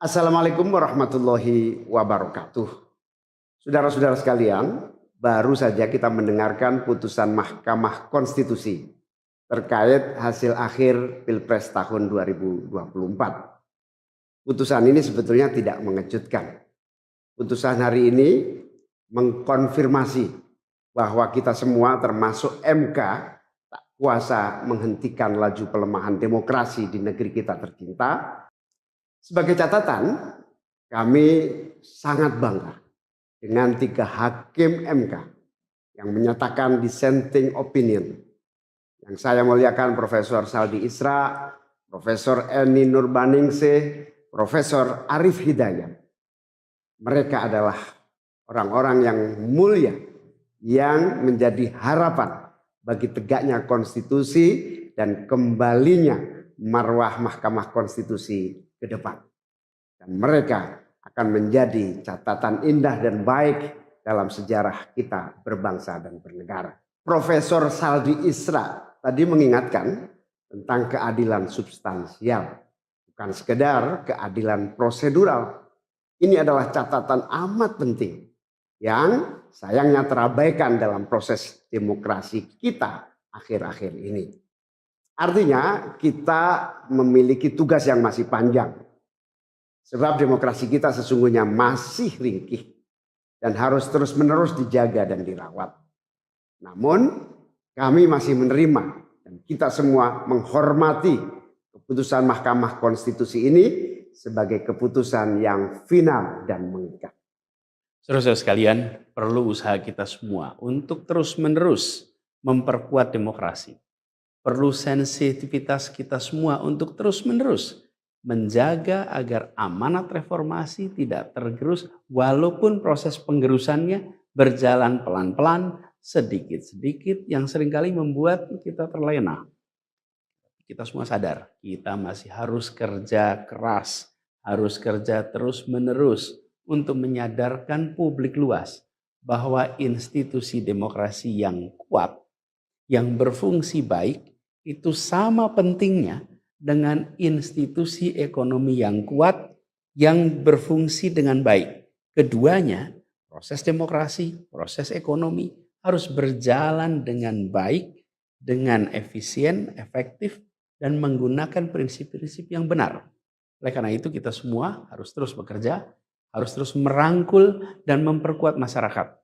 Assalamualaikum warahmatullahi wabarakatuh. Saudara-saudara sekalian, baru saja kita mendengarkan putusan Mahkamah Konstitusi terkait hasil akhir Pilpres tahun 2024. Putusan ini sebetulnya tidak mengejutkan. Putusan hari ini mengkonfirmasi bahwa kita semua termasuk MK tak kuasa menghentikan laju pelemahan demokrasi di negeri kita tercinta. Sebagai catatan, kami sangat bangga dengan 3 hakim MK yang menyatakan dissenting opinion. Yang saya muliakan Profesor Saldi Isra, Profesor Eni Nurbaningsih, Profesor Arif Hidayat. Mereka adalah orang-orang yang mulia yang menjadi harapan bagi tegaknya konstitusi dan kembalinya marwah Mahkamah Konstitusi ke depan. Dan mereka akan menjadi catatan indah dan baik dalam sejarah kita berbangsa dan bernegara. Profesor Saldi Isra tadi mengingatkan tentang keadilan substansial, bukan sekedar keadilan prosedural. Ini adalah catatan amat penting yang sayangnya terabaikan dalam proses demokrasi kita akhir-akhir ini. Artinya kita memiliki tugas yang masih panjang. Sebab demokrasi kita sesungguhnya masih ringkih dan harus terus-menerus dijaga dan dirawat. Namun kami masih menerima dan kita semua menghormati keputusan Mahkamah Konstitusi ini sebagai keputusan yang final dan mengikat. Saudara-saudara sekalian, perlu usaha kita semua untuk terus-menerus memperkuat demokrasi. Perlu sensitivitas kita semua untuk terus-menerus menjaga agar amanat reformasi tidak tergerus walaupun proses penggerusannya berjalan pelan-pelan, sedikit-sedikit yang seringkali membuat kita terlena. Kita semua sadar, kita masih harus kerja keras, harus kerja terus-menerus untuk menyadarkan publik luas bahwa institusi demokrasi yang kuat, yang berfungsi baik, itu sama pentingnya dengan institusi ekonomi yang kuat, yang berfungsi dengan baik. Keduanya, proses demokrasi, proses ekonomi harus berjalan dengan baik, dengan efisien, efektif, dan menggunakan prinsip-prinsip yang benar. Oleh karena itu kita semua harus terus bekerja, harus terus merangkul dan memperkuat masyarakat.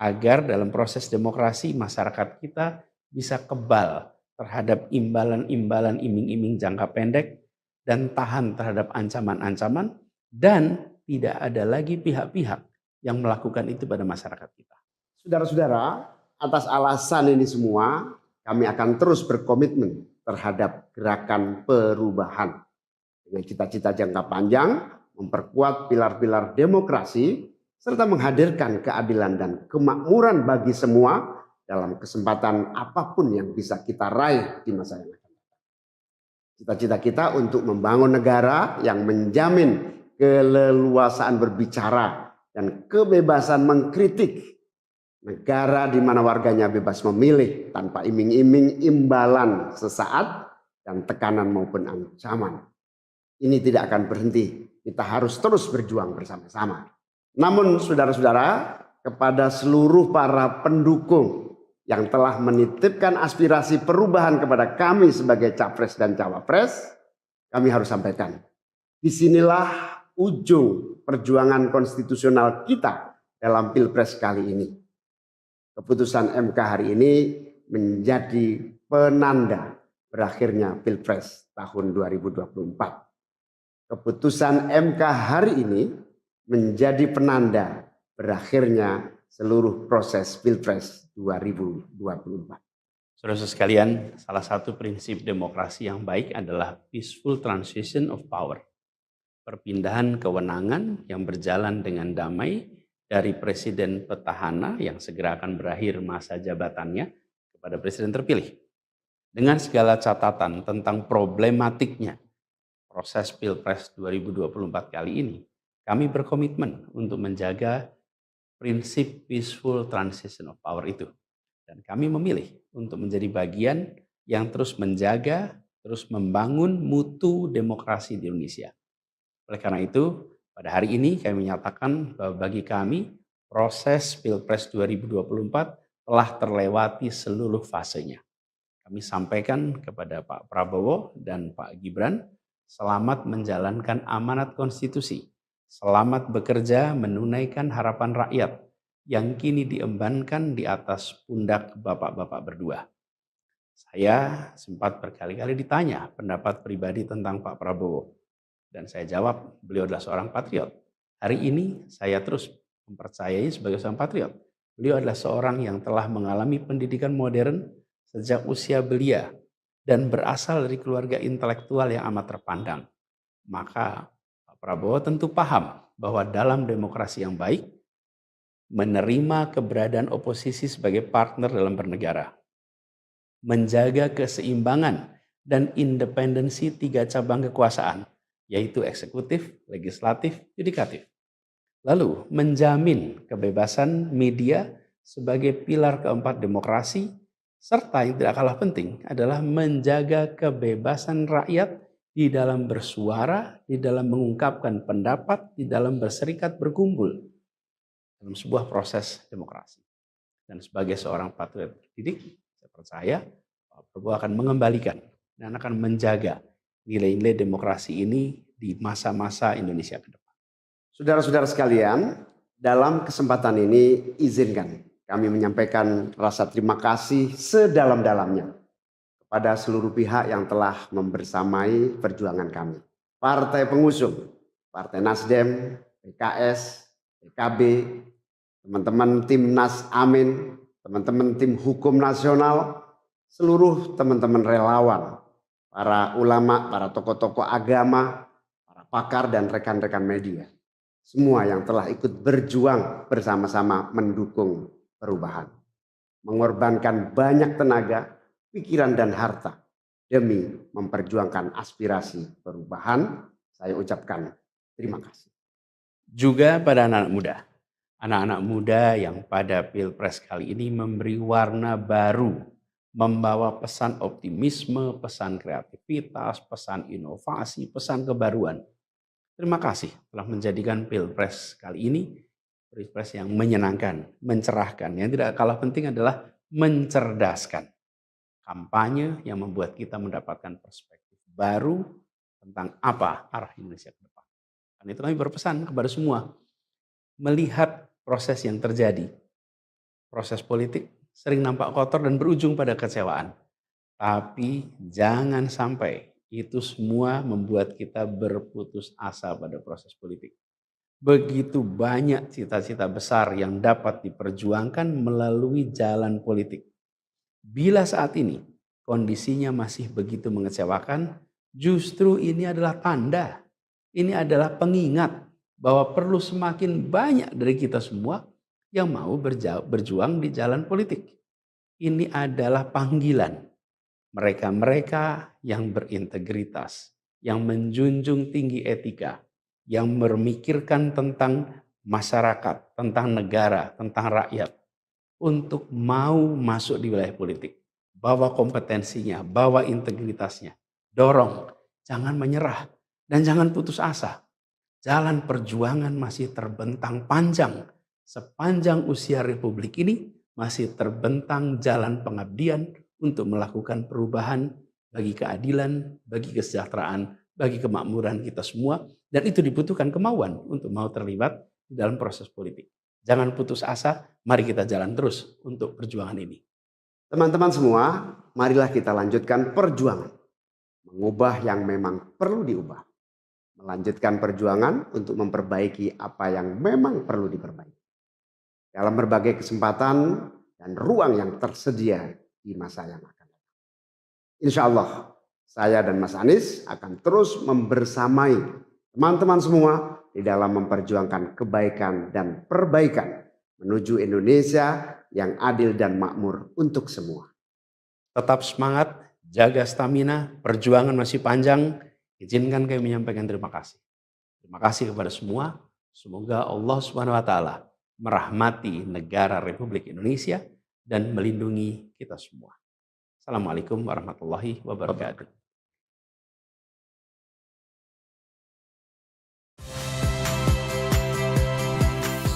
Agar dalam proses demokrasi masyarakat kita bisa kebal terhadap imbalan-imbalan iming-iming jangka pendek dan tahan terhadap ancaman-ancaman dan tidak ada lagi pihak-pihak yang melakukan itu pada masyarakat kita. Saudara-saudara, atas alasan ini semua kami akan terus berkomitmen terhadap gerakan perubahan dengan cita-cita jangka panjang, memperkuat pilar-pilar demokrasi, serta menghadirkan keadilan dan kemakmuran bagi semua dalam kesempatan apapun yang bisa kita raih di masa yang akan datang. Cita-cita kita untuk membangun negara yang menjamin keleluasaan berbicara dan kebebasan mengkritik. Negara di mana warganya bebas memilih tanpa iming-iming imbalan sesaat dan tekanan maupun ancaman. Ini tidak akan berhenti. Kita harus terus berjuang bersama-sama. Namun saudara-saudara, kepada seluruh para pendukung yang telah menitipkan aspirasi perubahan kepada kami sebagai capres dan cawapres, kami harus sampaikan. Disinilah ujung perjuangan konstitusional kita dalam Pilpres kali ini. Keputusan MK hari ini menjadi penanda berakhirnya Pilpres tahun 2024. Keputusan MK hari ini menjadi penanda berakhirnya seluruh proses Pilpres 2024. Saudara sekalian, salah satu prinsip demokrasi yang baik adalah peaceful transition of power. Perpindahan kewenangan yang berjalan dengan damai dari presiden petahana yang segera akan berakhir masa jabatannya kepada presiden terpilih. Dengan segala catatan tentang problematiknya proses Pilpres 2024 kali ini, kami berkomitmen untuk menjaga prinsip peaceful transition of power itu. Dan kami memilih untuk menjadi bagian yang terus menjaga, terus membangun mutu demokrasi di Indonesia. Oleh karena itu, pada hari ini kami menyatakan bahwa bagi kami proses Pilpres 2024 telah terlewati seluruh fasenya. Kami sampaikan kepada Pak Prabowo dan Pak Gibran, selamat menjalankan amanat konstitusi, selamat bekerja menunaikan harapan rakyat yang kini diembankan di atas pundak bapak-bapak berdua. Saya sempat berkali-kali ditanya pendapat pribadi tentang Pak Prabowo. Dan saya jawab, beliau adalah seorang patriot. Hari ini saya terus mempercayai sebagai seorang patriot. Beliau adalah seorang yang telah mengalami pendidikan modern sejak usia belia dan berasal dari keluarga intelektual yang amat terpandang. Maka Pak Prabowo tentu paham bahwa dalam demokrasi yang baik, menerima keberadaan oposisi sebagai partner dalam bernegara, menjaga keseimbangan dan independensi tiga cabang kekuasaan, yaitu eksekutif, legislatif, yudikatif. Lalu menjamin kebebasan media sebagai pilar keempat demokrasi, serta yang tidak kalah penting adalah menjaga kebebasan rakyat di dalam bersuara, di dalam mengungkapkan pendapat, di dalam berserikat berkumpul dalam sebuah proses demokrasi. Dan sebagai seorang patriot terdidik, saya percaya Pak Prabowo akan mengembalikan dan akan menjaga nilai-nilai demokrasi ini di masa-masa Indonesia ke depan. Saudara-saudara sekalian, dalam kesempatan ini izinkan kami menyampaikan rasa terima kasih sedalam-dalamnya kepada seluruh pihak yang telah membersamai perjuangan kami. Partai pengusung, Partai Nasdem, PKS, PKB, teman-teman Timnas Amin, teman-teman tim hukum nasional, seluruh teman-teman relawan, para ulama, para tokoh-tokoh agama, para pakar dan rekan-rekan media. Semua yang telah ikut berjuang bersama-sama mendukung perubahan. Mengorbankan banyak tenaga, pikiran dan harta demi memperjuangkan aspirasi perubahan. Saya ucapkan terima kasih. Juga pada anak-anak muda yang pada Pilpres kali ini memberi warna baru, membawa pesan optimisme, pesan kreativitas, pesan inovasi, pesan kebaruan. Terima kasih telah menjadikan Pilpres kali ini Pilpres yang menyenangkan, mencerahkan. Yang tidak kalah penting adalah mencerdaskan. Kampanye yang membuat kita mendapatkan perspektif baru tentang apa arah Indonesia ke depan. Karena itu kami berpesan kepada semua, melihat proses yang terjadi. Proses politik sering nampak kotor dan berujung pada kecewaan. Tapi jangan sampai itu semua membuat kita berputus asa pada proses politik. Begitu banyak cita-cita besar yang dapat diperjuangkan melalui jalan politik. Bila saat ini kondisinya masih begitu mengecewakan, justru ini adalah tanda, ini adalah pengingat bahwa perlu semakin banyak dari kita semua yang mau berjuang di jalan politik. Ini adalah panggilan mereka-mereka yang berintegritas, yang menjunjung tinggi etika, yang memikirkan tentang masyarakat, tentang negara, tentang rakyat, untuk mau masuk di wilayah politik. Bawa kompetensinya, bawa integritasnya, dorong, jangan menyerah, dan jangan putus asa. Jalan perjuangan masih terbentang panjang. Sepanjang usia Republik ini masih terbentang jalan pengabdian untuk melakukan perubahan bagi keadilan, bagi kesejahteraan, bagi kemakmuran kita semua. Dan itu dibutuhkan kemauan untuk mau terlibat di dalam proses politik. Jangan putus asa, mari kita jalan terus untuk perjuangan ini. Teman-teman semua, marilah kita lanjutkan perjuangan. Mengubah yang memang perlu diubah. Melanjutkan perjuangan untuk memperbaiki apa yang memang perlu diperbaiki. Dalam berbagai kesempatan dan ruang yang tersedia di masa yang akan datang. Insya Allah, saya dan Mas Anies akan terus membersamai teman-teman semua di dalam memperjuangkan kebaikan dan perbaikan menuju Indonesia yang adil dan makmur untuk semua. Tetap semangat, jaga stamina, perjuangan masih panjang. Izinkan kami menyampaikan terima kasih. Terima kasih kepada semua. Semoga Allah SWT merahmati negara Republik Indonesia dan melindungi kita semua. Assalamualaikum warahmatullahi wabarakatuh.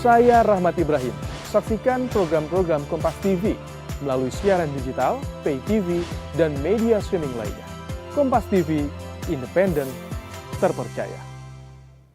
Saya Rahmat Ibrahim. Saksikan program-program Kompas TV melalui siaran digital, pay TV, dan media streaming lainnya. Kompas TV, independen, terpercaya.